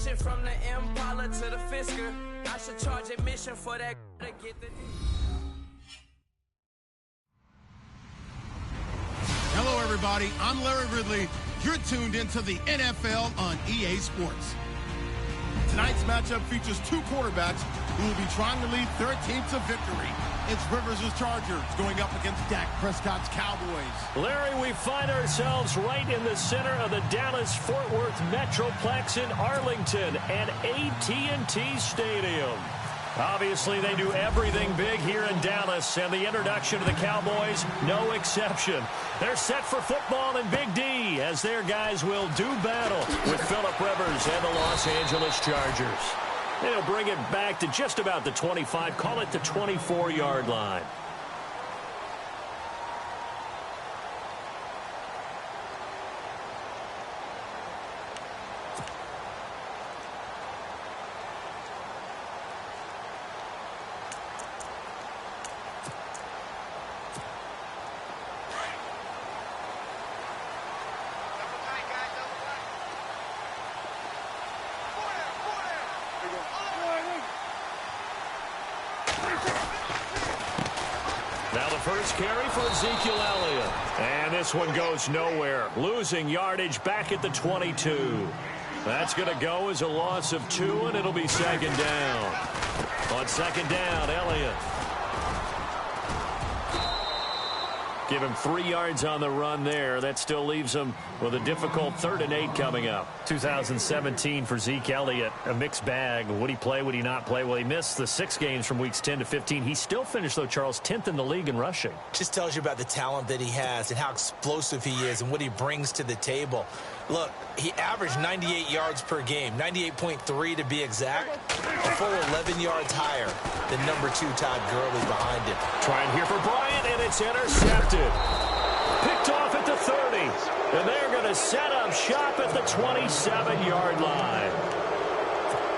Mission from the Impala to the Fisker. I should charge admission for that to get the... Hello, everybody. I'm Larry Ridley. You're tuned into the NFL on EA Sports. Tonight's matchup features two quarterbacks who will be trying to lead their team to victory. It's Rivers' Chargers going up against Dak Prescott's Cowboys. Larry, we find ourselves right in the center of the Dallas-Fort Worth Metroplex in Arlington and AT&T Stadium. Obviously, they do everything big here in Dallas, and the introduction of the Cowboys, no exception. They're set for football in Big D, as their guys will do battle with Phillip Rivers and the Los Angeles Chargers. They'll bring it back to just about the 25, call it the 24-yard line. Now the first carry for Ezekiel Elliott. And this one goes nowhere. Losing yardage back at the 22. That's going to go as a loss of 2, and it'll be second down. On second down, Elliott. Give him 3 yards on the run there. That still leaves him with a difficult 3rd and 8 coming up. 2017 for Zeke Elliott, a mixed bag. Would he play? Would he not play? Well, he missed the 6 games from weeks 10 to 15. He still finished, though, Charles, 10th in the league in rushing. Just tells you about the talent that he has and how explosive he is and what he brings to the table. Look, he averaged 98 yards per game, 98.3 to be exact, a full 11 yards higher than number 2 Todd Gurley behind him. Trying here for Bryant, and it's intercepted. Picked off at the 30, and they're going to set up shop at the 27-yard line.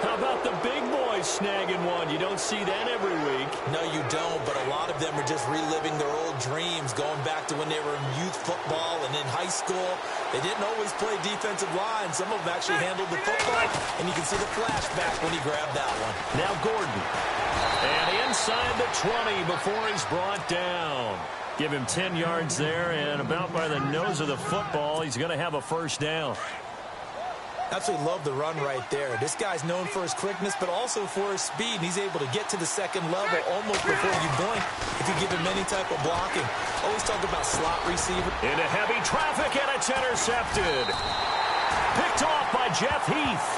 How about the big boys snagging one? You don't see that every week. No, you don't, but a lot of them are just reliving their old dreams, going back to when they were in youth football and in high school. They didn't always play defensive line. Some of them actually handled the football, and you can see the flashback when he grabbed that one. Now Gordon. And inside the 20 before he's brought down. Give him 10 yards there, and about by the nose of the football, he's going to have a first down. Absolutely love the run right there. This guy's known for his quickness, but also for his speed. He's able to get to the second level almost before you blink if you give him any type of blocking. Always talk about slot receiver. Into heavy traffic, and it's intercepted. Picked off by Jeff Heath.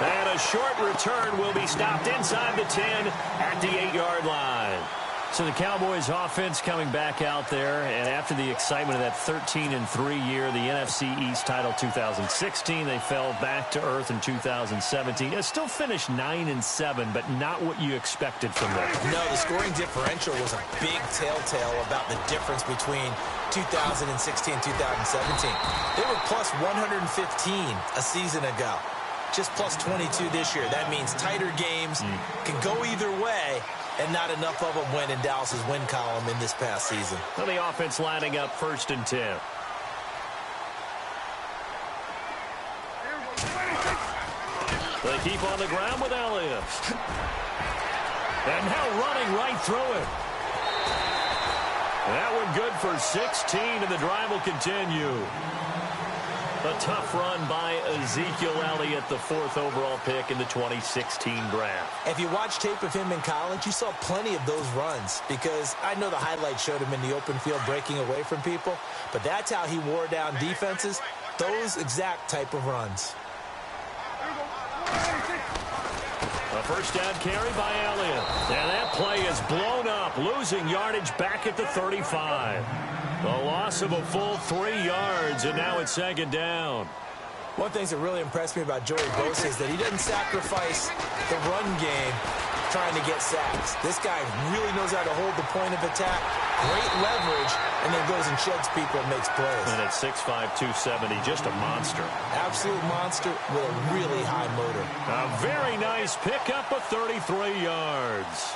And a short return will be stopped inside the 10 at the 8-yard line. So the Cowboys offense coming back out there, and after the excitement of that 13-3 year, the NFC East title 2016, they fell back to earth in 2017. They still finished 9-7, but not what you expected from them. No, the scoring differential was a big telltale about the difference between 2016 and 2017. They were plus 115 a season ago. Just plus 22 this year. That means tighter games can go either way, and not enough of them went in Dallas's win column in this past season. Well, the offense lining up 1st and 10. They keep on the ground with Elliott. And now running right through it. That one good for 16, and the drive will continue. A tough run by Ezekiel Elliott, the 4th overall pick in the 2016 draft. If you watch tape of him in college, you saw plenty of those runs, because I know the highlights showed him in the open field breaking away from people, but that's how he wore down defenses, those exact type of runs. A first down carry by Elliott. And that play is blown up, losing yardage back at the 35. A loss of a full 3 yards, and now it's second down. One of the things that really impressed me about Joey Bosa is that he doesn't sacrifice the run game trying to get sacks. This guy really knows how to hold the point of attack, great leverage, and then goes and sheds people and makes plays. And at 6'5", 270, just a monster. Absolute monster with a really high motor. A very nice pickup of 33 yards.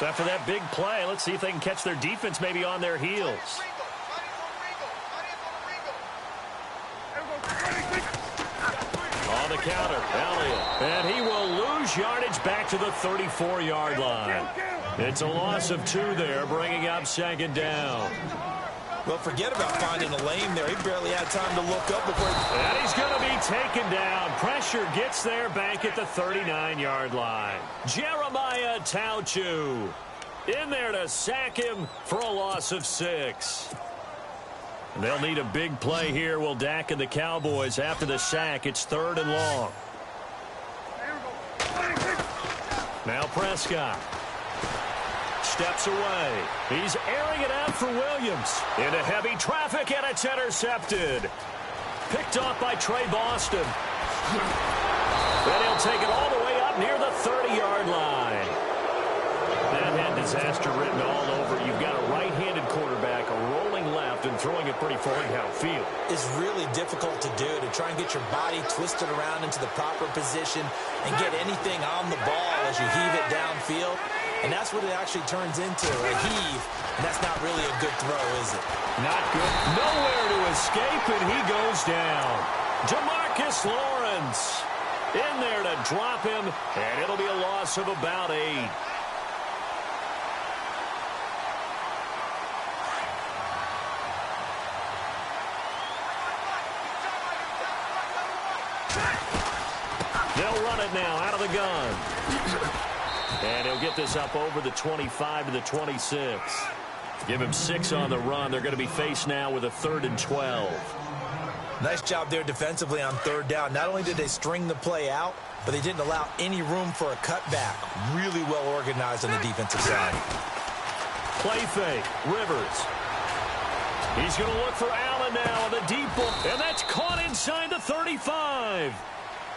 So after that big play, let's see if they can catch their defense maybe on their heels. On the counter, Elliott. And he will lose yardage back to the 34-yard line. It's a loss of 2 there, bringing up second down. Well, forget about finding a lane there. He barely had time to look up before And he's going to be taken down. Pressure gets there back at the 39-yard line. Jeremiah Tauchu in there to sack him for a loss of 6. They'll need a big play here, will Dak and the Cowboys. After the sack, it's 3rd and long. Now Prescott steps away. He's airing it out for Williams. Into heavy traffic, and it's intercepted. Picked off by Trey Boston. Then he'll take it all the way up near the 30-yard line. That had disaster written all over. You've got a right-handed quarterback, a rolling left, and throwing it pretty far downfield. It's really difficult to do, to try and get your body twisted around into the proper position and get anything on the ball as you heave it downfield. And that's what it actually turns into, a heave. And that's not really a good throw, is it? Not good. Nowhere to escape, and he goes down. Demarcus Lawrence in there to drop him, and it'll be a loss of about 8. They'll run it now out of the gun. And he'll get this up over the 25 to the 26. Give him 6 on the run. They're going to be faced now with a 3rd and 12. Nice job there defensively on 3rd down. Not only did they string the play out, but they didn't allow any room for a cutback. Really well organized on the defensive side. Play fake. Rivers. He's going to look for Allen now on the deep ball. And that's caught inside the 35.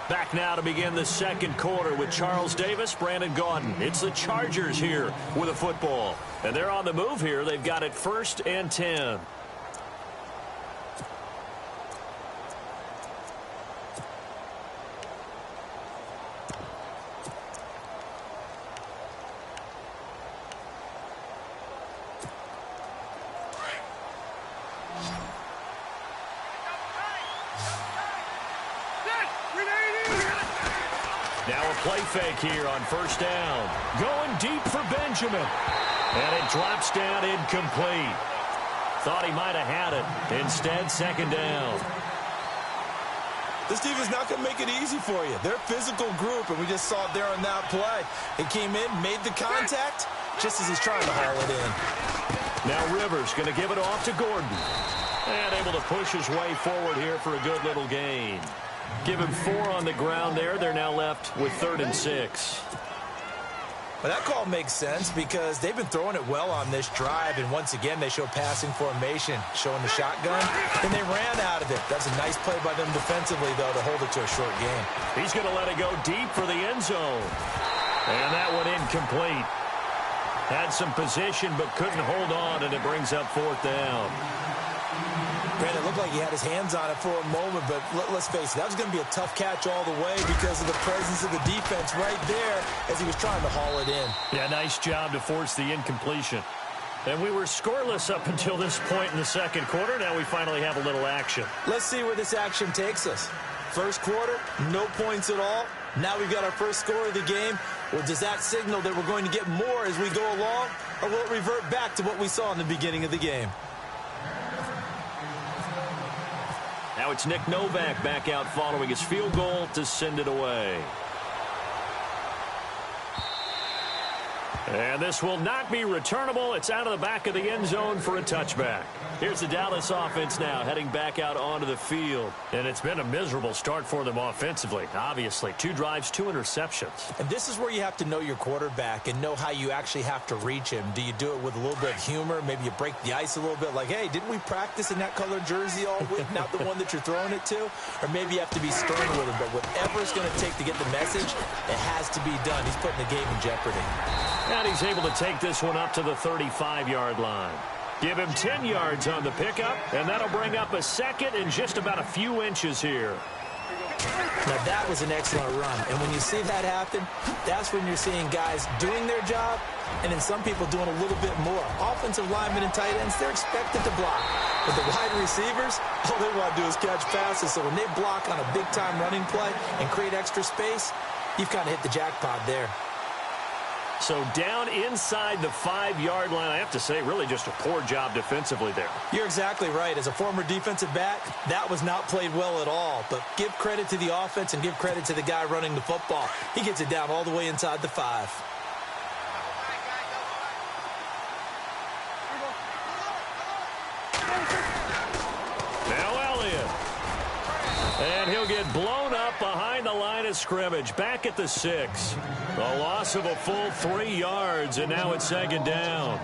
Back now to begin the second quarter with Charles Davis, Brandon Gaudin. It's the Chargers here with a football. And they're on the move here. They've got it 1st and 10. Now a play fake here on 1st down. Going deep for Benjamin. And it drops down incomplete. Thought he might have had it. Instead, 2nd down. This defense is not going to make it easy for you. They're a physical group, and we just saw it there on that play. It came in, made the contact, just as he's trying to haul it in. Now Rivers going to give it off to Gordon. And able to push his way forward here for a good little gain. Give him 4 on the ground there. They're now left with 3rd and 6. Well, that call makes sense because they've been throwing it well on this drive, and once again they show passing formation, showing the shotgun, and they ran out of it. That's a nice play by them defensively, though, to hold it to a short game. He's going to let it go deep for the end zone. And that one incomplete. Had some position but couldn't hold on, and it brings up 4th down. Brandon, it looked like he had his hands on it for a moment, but let's face it, that was going to be a tough catch all the way because of the presence of the defense right there as he was trying to haul it in. Yeah, nice job to force the incompletion. And we were scoreless up until this point in the second quarter. Now we finally have a little action. Let's see where this action takes us. First quarter, no points at all. Now we've got our first score of the game. Well, does that signal that we're going to get more as we go along, or will it revert back to what we saw in the beginning of the game? Now it's Nick Novak back out following his field goal to send it away. And this will not be returnable. It's out of the back of the end zone for a touchback. Here's the Dallas offense now heading back out onto the field. And it's been a miserable start for them offensively. Obviously, 2 drives, 2 interceptions. And this is where you have to know your quarterback and know how you actually have to reach him. Do you do it with a little bit of humor? Maybe you break the ice a little bit like, hey, didn't we practice in that colored jersey all week, not the one that you're throwing it to? Or maybe you have to be stern with him. But whatever it's going to take to get the message, it has to be done. He's putting the game in jeopardy. And he's able to take this one up to the 35-yard line. Give him 10 yards on the pickup, and that'll bring up a 2nd and just about a few inches here. Now, that was an excellent run. And when you see that happen, that's when you're seeing guys doing their job and then some people doing a little bit more. Offensive linemen and tight ends, they're expected to block. But the wide receivers, all they want to do is catch passes. So when they block on a big-time running play and create extra space, you've kind of hit the jackpot there. So down inside the 5-yard line, I have to say, really just a poor job defensively there. You're exactly right. As a former defensive back, that was not played well at all. But give credit to the offense and give credit to the guy running the football. He gets it down all the way inside the 5. Now Elliott. And he'll get blown up behind the line of scrimmage. Back at the 6. A loss of a full 3 yards, and now it's 2nd down.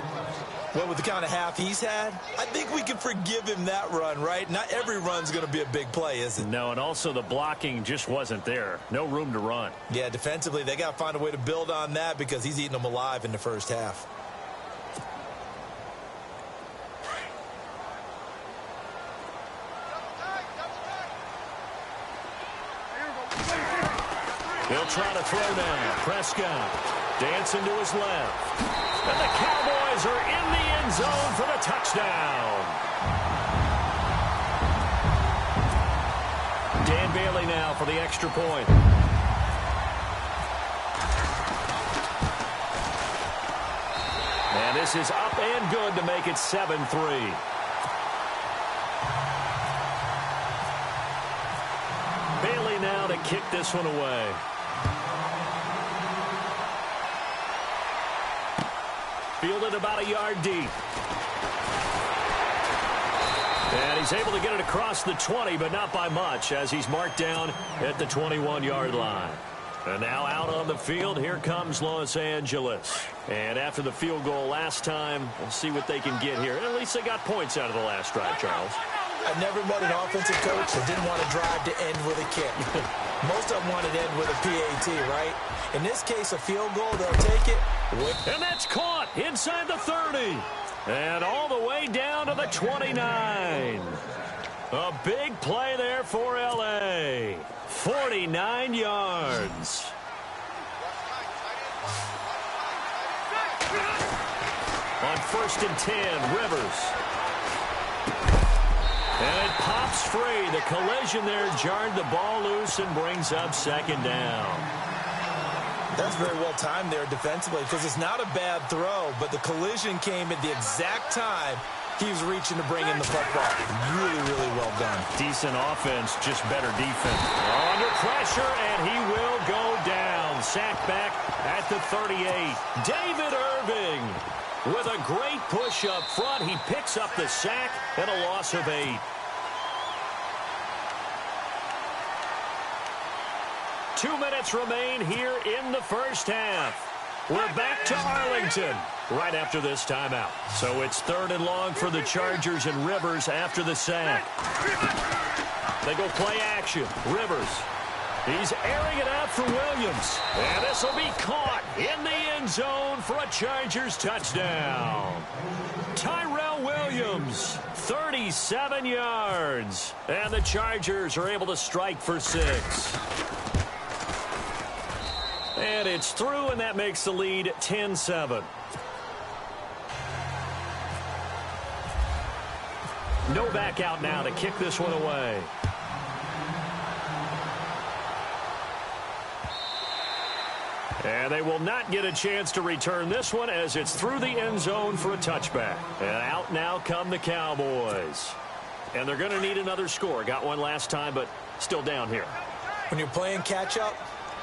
Well, with the kind of half he's had, I think we can forgive him that run, right? Not every run's going to be a big play, is it? No, and also the blocking just wasn't there. No room to run. Yeah, defensively, they got to find a way to build on that because he's eating them alive in the first half. He'll try to throw now. Prescott dancing to his left. And the Cowboys are in the end zone for the touchdown. Dan Bailey now for the extra point. And this is up and good to make it 7-3. Bailey now to kick this one away. Fielded about a yard deep. And he's able to get it across the 20, but not by much, as he's marked down at the 21-yard line. And now out on the field, here comes Los Angeles. And after the field goal last time, we'll see what they can get here. At least they got points out of the last drive, Charles. I've never met an offensive coach that didn't want to drive to end with a kick. Most of them wanted to end with a PAT, right? In this case, a field goal, they'll take it. And that's caught inside the 30. And all the way down to the 29. A big play there for L.A. 49 yards. On 1st and 10, Rivers. And it pops free. The collision there jarred the ball loose and brings up 2nd down. That's very well timed there defensively because it's not a bad throw, but the collision came at the exact time he was reaching to bring in the football. Really, really well done. Decent offense, just better defense. Under pressure, and he will go down. Sacked back at the 38. David Irving with a great push up front. He picks up the sack and a loss of 8. Two minutes remain here in the first half. We're back to Arlington right after this timeout. So it's 3rd and long for the Chargers and Rivers after the sack. They go play action. Rivers. He's airing it out for Williams. And this will be caught in the end zone for a Chargers touchdown. Tyrell Williams, 37 yards. And the Chargers are able to strike for 6. And it's through, and that makes the lead 10-7. No back out now to kick this one away. And they will not get a chance to return this one as it's through the end zone for a touchback. And out now come the Cowboys. And they're going to need another score. Got one last time, but still down here. When you're playing catch-up,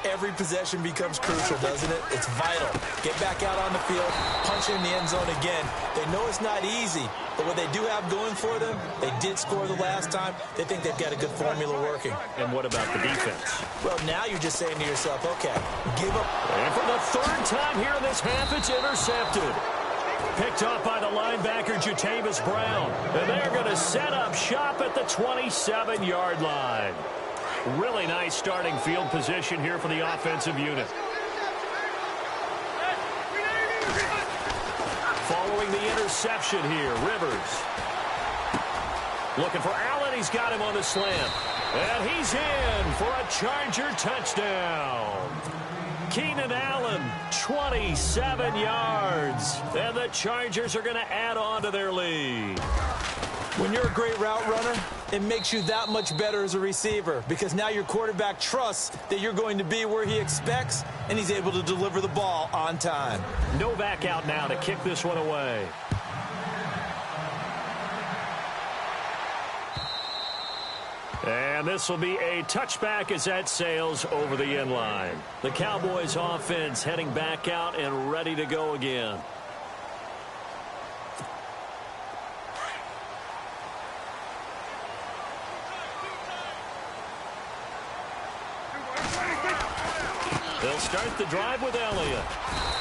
every possession becomes crucial, doesn't it? It's vital. Get back out on the field, punch in the end zone again. They know it's not easy, but what they do have going for them, they did score the last time. They think they've got a good formula working. And what about the defense? Well, now you're just saying to yourself, okay, give up. And for the 3rd time here in this half, it's intercepted. Picked off by the linebacker, Jatavis Brown. And they're going to set up shop at the 27-yard line. Really nice starting field position here for the offensive unit. Following the interception here, Rivers. Looking for Allen. He's got him on the slant. And he's in for a Charger touchdown. Keenan Allen, 27 yards. And the Chargers are going to add on to their lead. When you're a great route runner, it makes you that much better as a receiver because now your quarterback trusts that you're going to be where he expects, and he's able to deliver the ball on time. Novak out now to kick this one away. And this will be a touchback as that sails over the end line. The Cowboys offense heading back out and ready to go again. They'll start the drive with Elliott.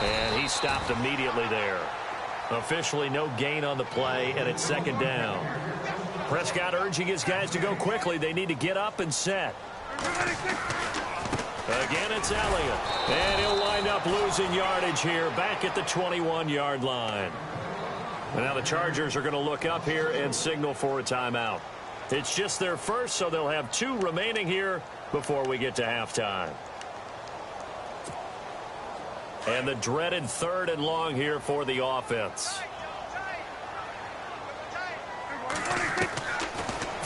And he stopped immediately there. Officially no gain on the play, and it's second down. Prescott urging his guys to go quickly. They need to get up and set. Again, it's Elliott. And he'll wind up losing yardage here back at the 21-yard line. And now the Chargers are going to look up here and signal for a timeout. It's just their first, so they'll have 2 remaining here before we get to halftime. And the dreaded 3rd and long here for the offense.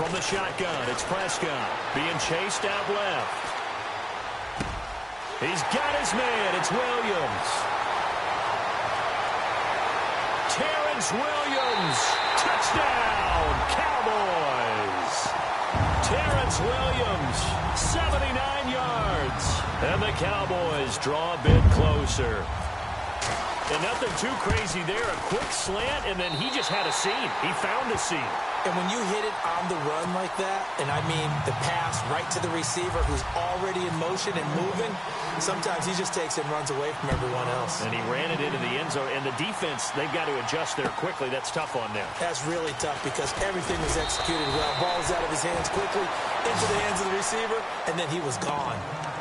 From the shotgun, it's Prescott being chased out left. He's got his man. It's Williams. Terrence Williams. Touchdown, Cowboys. Terrence Williams, 79 yards. And the Cowboys draw a bit closer. And nothing too crazy there. A quick slant, and then he just had a seam. He found a seam. And when you hit it on the run like that, and I mean the pass right to the receiver who's already in motion and moving, sometimes he just takes it and runs away from everyone else. And he ran it into the end zone. And the defense, they've got to adjust there quickly. That's tough on them. That's really tough because everything was executed well. Ball was out of his hands quickly, into the hands of the receiver, and then he was gone.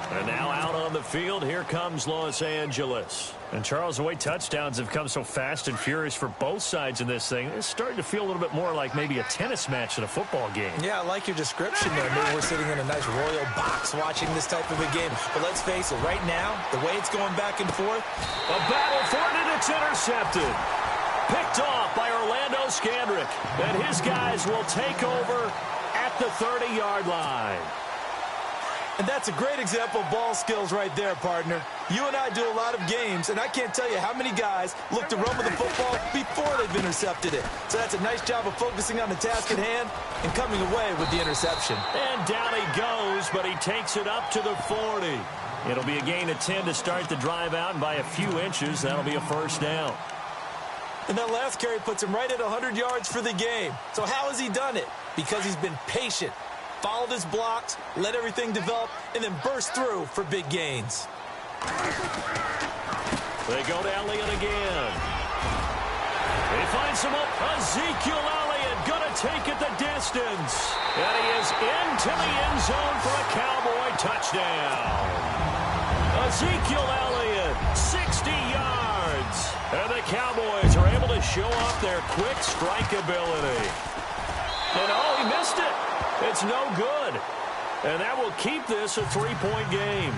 And now out on the field, here comes Los Angeles. And Charles, the way touchdowns have come so fast and furious for both sides in this thing, it's starting to feel a little bit more like maybe a tennis match than a football game. Yeah, I like your description there. Maybe we're sitting in a nice royal box watching this type of a game. But let's face it, right now, the way it's going back and forth. A battle for it, and it's intercepted. Picked off by Orlando Scandrick. And his guys will take over at the 30-yard line. And that's a great example of ball skills right there, partner. You and I do a lot of games, and I can't tell you how many guys look to run with the football before they've intercepted it. So that's a nice job of focusing on the task at hand and coming away with the interception. And down he goes, but he takes it up to the 40. It'll be a gain of 10 to start the drive out, and by a few inches, that'll be a first down. And that last carry puts him right at 100 yards for the game. So how has he done it? Because he's been patient. Followed his blocks, let everything develop, and then burst through for big gains. They go to Elliott again. He finds him up. Ezekiel Elliott going to take it the distance. And he is into the end zone for a Cowboy touchdown. Ezekiel Elliott, 60 yards. And the Cowboys are able to show off their quick strike ability. And oh, he missed it. It's no good. And that will keep this a 3-point game.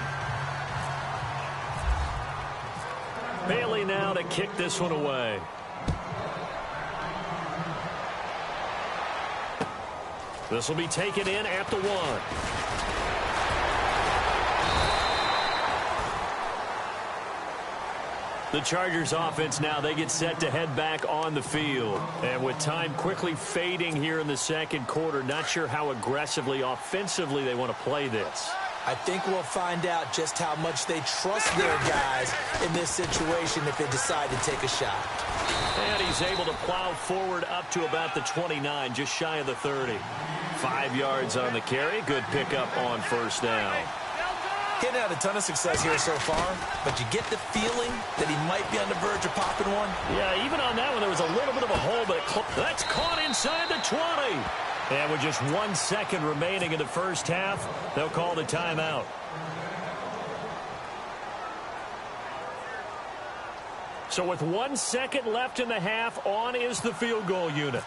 Bailey now to kick this one away. This will be taken in at the 1. The Chargers offense now, they get set to head back on the field. And with time quickly fading here in the second quarter, not sure how aggressively, offensively they want to play this. I think we'll find out just how much they trust their guys in this situation if they decide to take a shot. And he's able to plow forward up to about the 29, just shy of the 30. 5 yards on the carry. Good pickup on first down. He's had a ton of success here so far, but you get the feeling that he might be on the verge of popping one. Yeah, even on that one, there was a little bit of a hole, but that's caught inside the 20. And with just 1 second remaining in the first half, they'll call the timeout. So with 1 second left in the half, on is the field goal unit.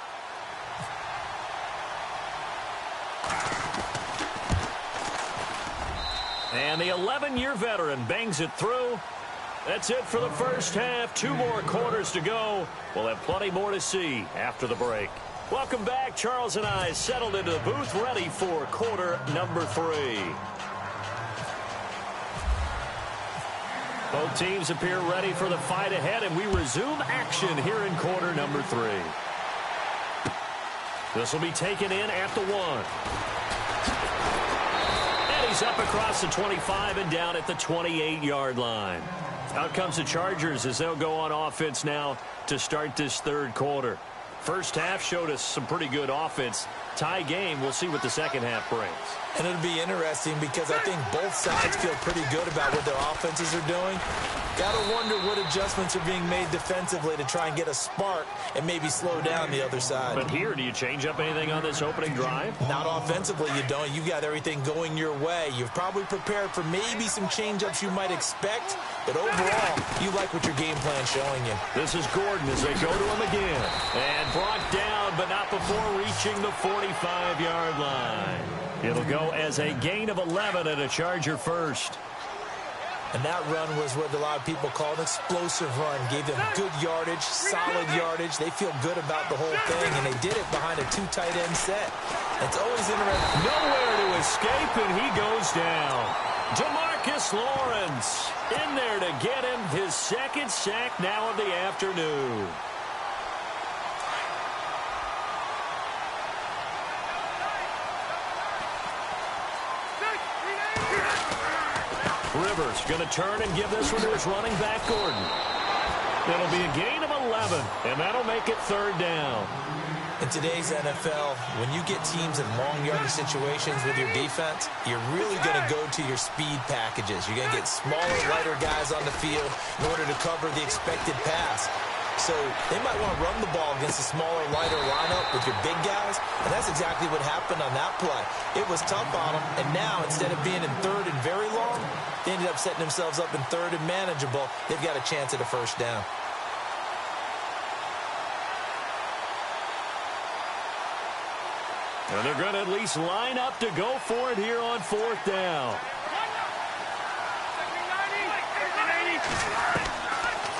And the 11-year veteran bangs it through. That's it for the first half. 2 more quarters to go. We'll have plenty more to see after the break. Welcome back. Charles and I settled into the booth, ready for quarter number 3. Both teams appear ready for the fight ahead, and we resume action here in quarter number 3. This will be taken in at the 1. And he's up across the 25 and down at the 28-yard line. Out comes the Chargers as they'll go on offense now to start this third quarter. First half showed us some pretty good offense. Tie game. We'll see what the second half brings. And it'll be interesting because I think both sides feel pretty good about what their offenses are doing. Got to wonder what adjustments are being made defensively to try and get a spark and maybe slow down the other side. But here, do you change up anything on this opening drive? Not offensively, you don't. You've got everything going your way. You've probably prepared for maybe some change-ups you might expect, but overall, you like what your game plan's showing you. This is Gordon as they go to him again. And brought down, but not before reaching the 45-yard line. It'll go as a gain of 11 and a Charger first. And that run was what a lot of people call an explosive run. Gave them good yardage, solid yardage. They feel good about the whole thing, and they did it behind a 2 tight end set. It's always interesting. Nowhere to escape, and he goes down. DeMarcus Lawrence in there to get him his second sack now of the afternoon. Rivers going to turn and give this one to his running back, Gordon. It'll be a gain of 11, and that'll make it third down. In today's NFL, when you get teams in long yardage situations with your defense, you're really going to go to your speed packages. You're going to get smaller, lighter guys on the field in order to cover the expected pass. So they might want to run the ball against a smaller, lighter lineup with your big guys, and that's exactly what happened on that play. It was tough on them, and now instead of being in third and very long, they ended up setting themselves up in third and manageable. They've got a chance at a first down. And they're going to at least line up to go for it here on fourth down.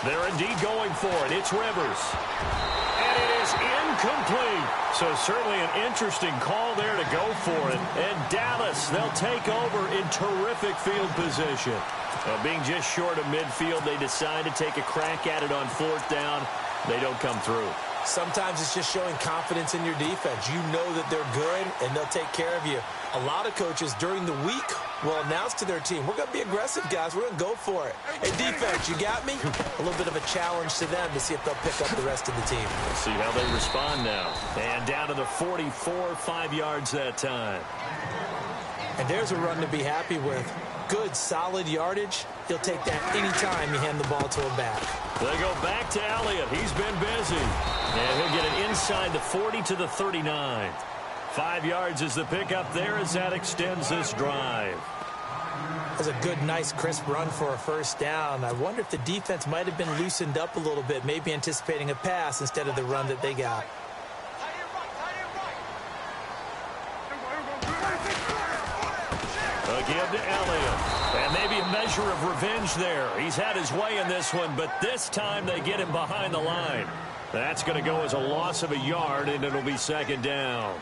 They're indeed going for it. It's Rivers. And it is incomplete. So certainly an interesting call there to go for it. And Dallas, they'll take over in terrific field position. Being just short of midfield, they decide to take a crack at it on fourth down. They don't come through. Sometimes it's just showing confidence in your defense. You know that they're good, and they'll take care of you. A lot of coaches during the week will announce to their team, we're going to be aggressive, guys. We're going to go for it. Hey, defense, you got me? A little bit of a challenge to them to see if they'll pick up the rest of the team. We'll see how they respond now. And down to the 44, 5 yards that time. And there's a run to be happy with. Good, solid yardage. He'll take that anytime you hand the ball to him back. They go back to Elliott. He's been busy. And he'll get it inside the 40 to the 39. 5 yards is the pickup there as that extends this drive. That's a good, nice, crisp run for a first down. I wonder if the defense might have been loosened up a little bit, maybe anticipating a pass instead of the run that they got. Again to Elliott. And maybe a measure of revenge there. He's had his way in this one, but this time they get him behind the line. That's going to go as a loss of a yard, and it'll be second down.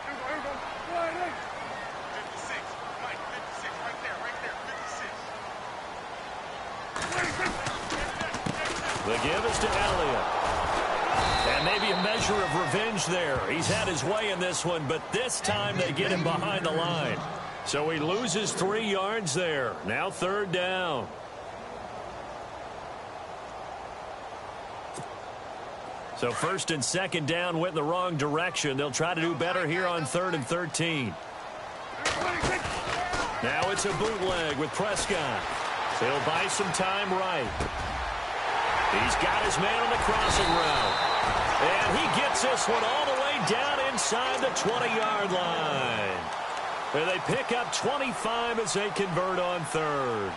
The give is to Elliott. And maybe a measure of revenge there. He's had his way in this one, but this time they get him behind the line. So he loses 3 yards there. Now third down. So first and second down went in the wrong direction. They'll try to do better here on 3rd and 13. Now it's a bootleg with Prescott. He'll buy some time right. He's got his man on the crossing route. And he gets this one all the way down inside the 20-yard line. And they pick up 25 as they convert on third.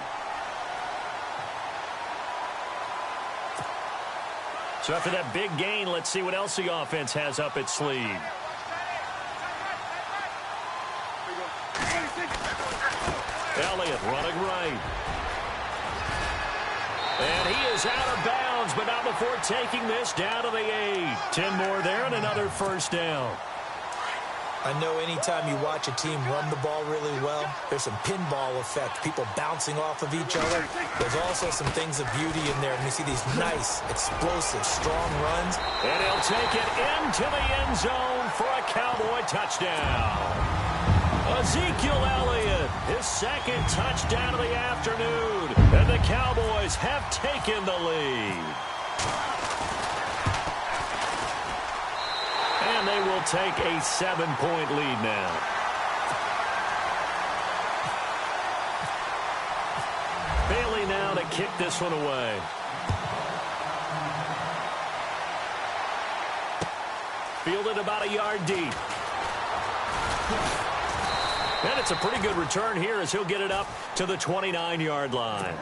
So after that big gain, let's see what else the offense has up its sleeve. Elliott running right. It's out of bounds, but not before taking this down to the 8. 10 more there and another first down. I know anytime you watch a team run the ball really well, there's some pinball effect, people bouncing off of each other. There's also some things of beauty in there when you see these nice, explosive, strong runs. And he'll take it into the end zone for a Cowboy touchdown. Ezekiel Elliott, his second touchdown of the afternoon. And the Cowboys have taken the lead. And they will take a 7-point lead now. Bailey now to kick this one away. Fielded about a yard deep. And it's a pretty good return here as he'll get it up to the 29-yard line.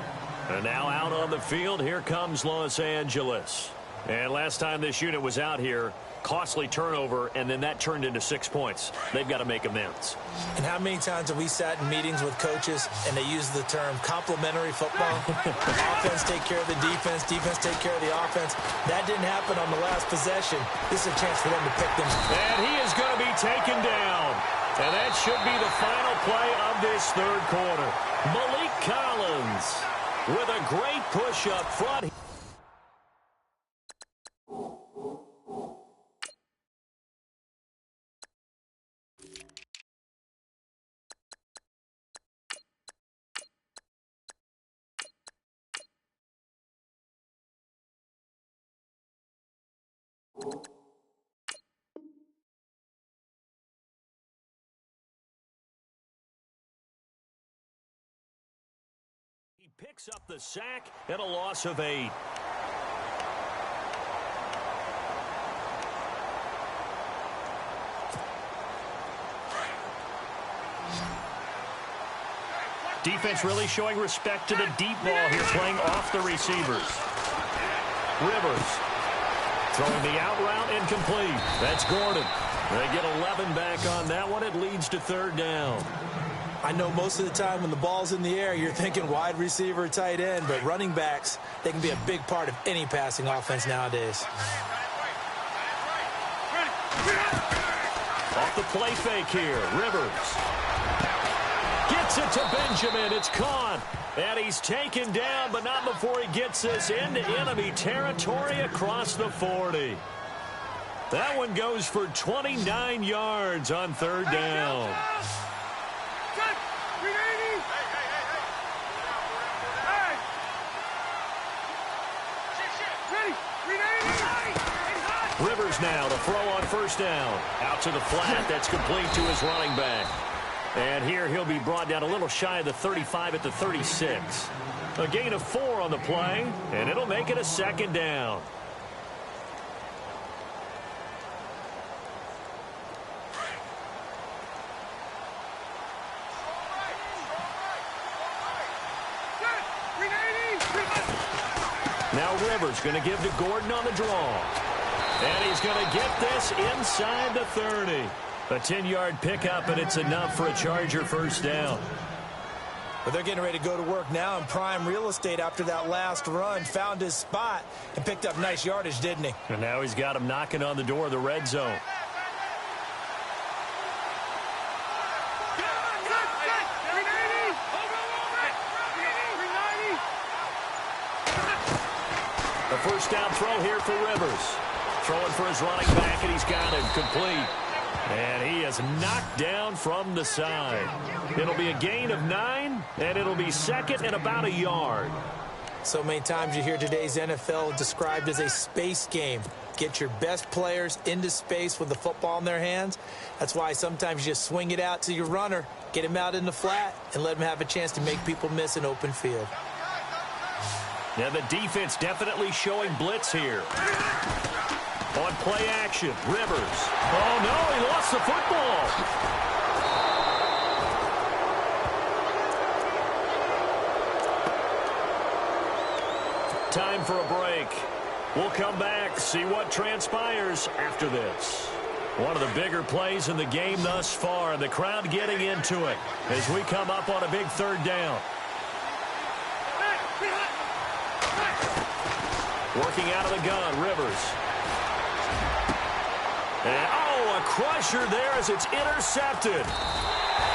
And now out on the field, here comes Los Angeles. And last time this unit was out here, costly turnover, and then that turned into 6 points. They've got to make amends. And how many times have we sat in meetings with coaches and they use the term complementary football? Offense take care of the defense, defense take care of the offense. That didn't happen on the last possession. This is a chance for them to pick them. And he is going to be taken down. And that should be the final play of this third quarter. Malik Collins with a great push up front. He picks up the sack and a loss of 8. Defense really showing respect to the deep ball here, playing off the receivers. Rivers throwing the out route, incomplete. That's Gordon. They get 11 back on that one. It leads to third down. I know most of the time when the ball's in the air, you're thinking wide receiver, tight end, but running backs, they can be a big part of any passing offense nowadays. Off the play fake here, Rivers. Gets it to Benjamin. It's caught. And he's taken down, but not before he gets this into enemy territory across the 40. That one goes for 29 yards on third down. Rivers now to throw on first down. Out to the flat. That's complete to his running back. And here he'll be brought down a little shy of the 35 at the 36. A gain of 4 on the play, and it'll make it a second down. Now Rivers going to give to Gordon on the draw. And he's going to get this inside the 30. A 10-yard pickup, and it's enough for a Charger first down. But they're getting ready to go to work now in prime real estate after that last run. Found his spot and picked up nice yardage, didn't he? And now he's got him knocking on the door of the red zone. A first down throw here for Rivers. Throwing for his running back, and he's got him complete. And he is knocked down from the side. It'll be a gain of 9, and it'll be second and about a yard. So many times you hear today's NFL described as a space game. Get your best players into space with the football in their hands. That's why sometimes you just swing it out to your runner, get him out in the flat, and let him have a chance to make people miss an open field. Now the defense definitely showing blitz here. On play action, Rivers. Oh, no, he lost the football. Time for a break. We'll come back, see what transpires after this. One of the bigger plays in the game thus far, the crowd getting into it as we come up on a big third down. Working out of the gun, Rivers. And, oh, a crusher there as it's intercepted.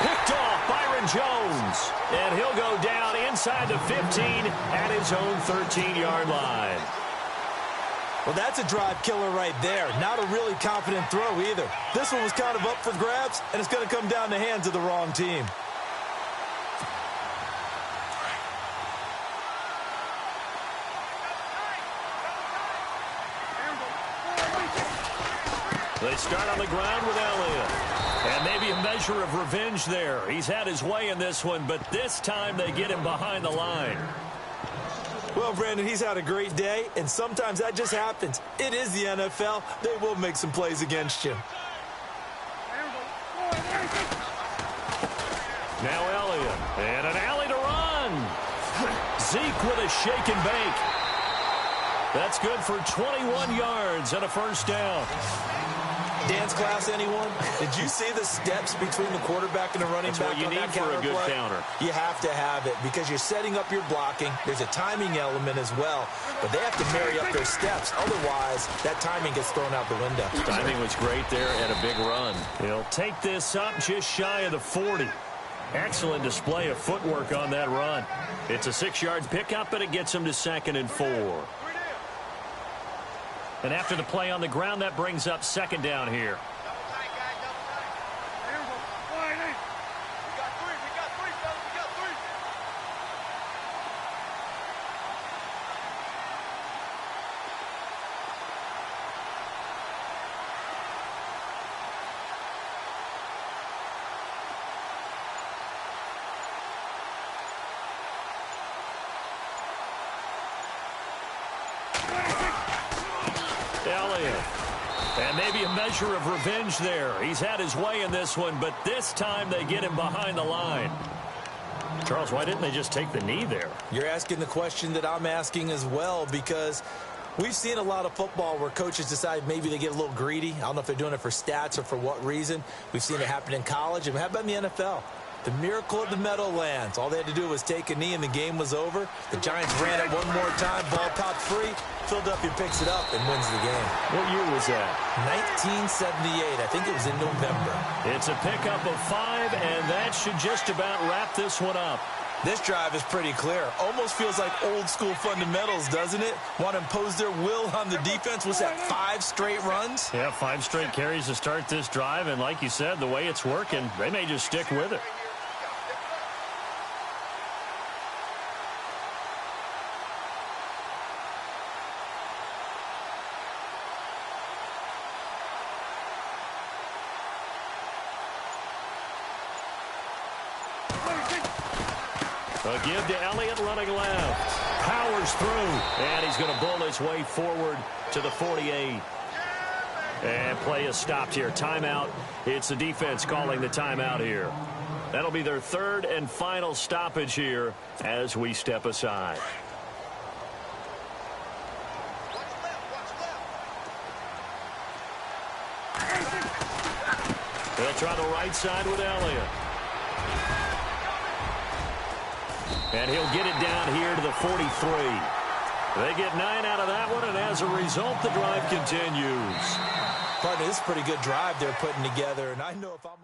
Picked off Byron Jones. And he'll go down inside the 15 at his own 13-yard line. Well, that's a drive killer right there. Not a really confident throw either. This one was kind of up for grabs, and it's going to come down the hands of the wrong team. They start on the ground with Elliott. And maybe a measure of revenge there. He's had his way in this one, but this time they get him behind the line. Well, Brandon, he's had a great day, and sometimes that just happens. It is the NFL. They will make some plays against you. Now Elliott, and an alley to run. Zeke with a shake and bake. That's good for 21 yards and a first down. Dance class, anyone? Did you see the steps between the quarterback and the running back? That's what you need for a good counter. You have to have it because you're setting up your blocking. There's a timing element as well, but they have to marry up their steps. Otherwise, that timing gets thrown out the window. Timing was great there and a big run. He'll take this up just shy of the 40. Excellent display of footwork on that run. It's a 6-yard pickup, and it gets him to 2nd and 4. And after the play on the ground, that brings up 2nd down here. Elliott. And maybe a measure of revenge there. He's had his way in this one, but this time they get him behind the line. Charles, why didn't they just take the knee there? You're asking the question that I'm asking as well, because we've seen a lot of football where coaches decide maybe they get a little greedy. I don't know if they're doing it for stats or for what reason. We've seen it happen in college. And how about in the NFL? The miracle of the Meadowlands. All they had to do was take a knee and the game was over. The Giants ran it one more time. Ball popped free. Philadelphia picks it up and wins the game. What year was that? 1978. I think it was in November. It's a pickup of 5, and that should just about wrap this one up. This drive is pretty clear. Almost feels like old school fundamentals, doesn't it? Want to impose their will on the defense. What's that, 5 straight runs? Yeah, 5 straight carries to start this drive, and like you said, the way it's working, they may just stick with it. A give to Elliott running left. Powers through. And he's going to bull his way forward to the 48. And play is stopped here. Timeout. It's the defense calling the timeout here. That'll be their 3rd and final stoppage here as we step aside. They'll try the right side with Elliott. And he'll get it down here to the 43. They get 9 out of that one, and as a result, the drive continues. Partner, this is a pretty good drive they're putting together, and I know if I'm...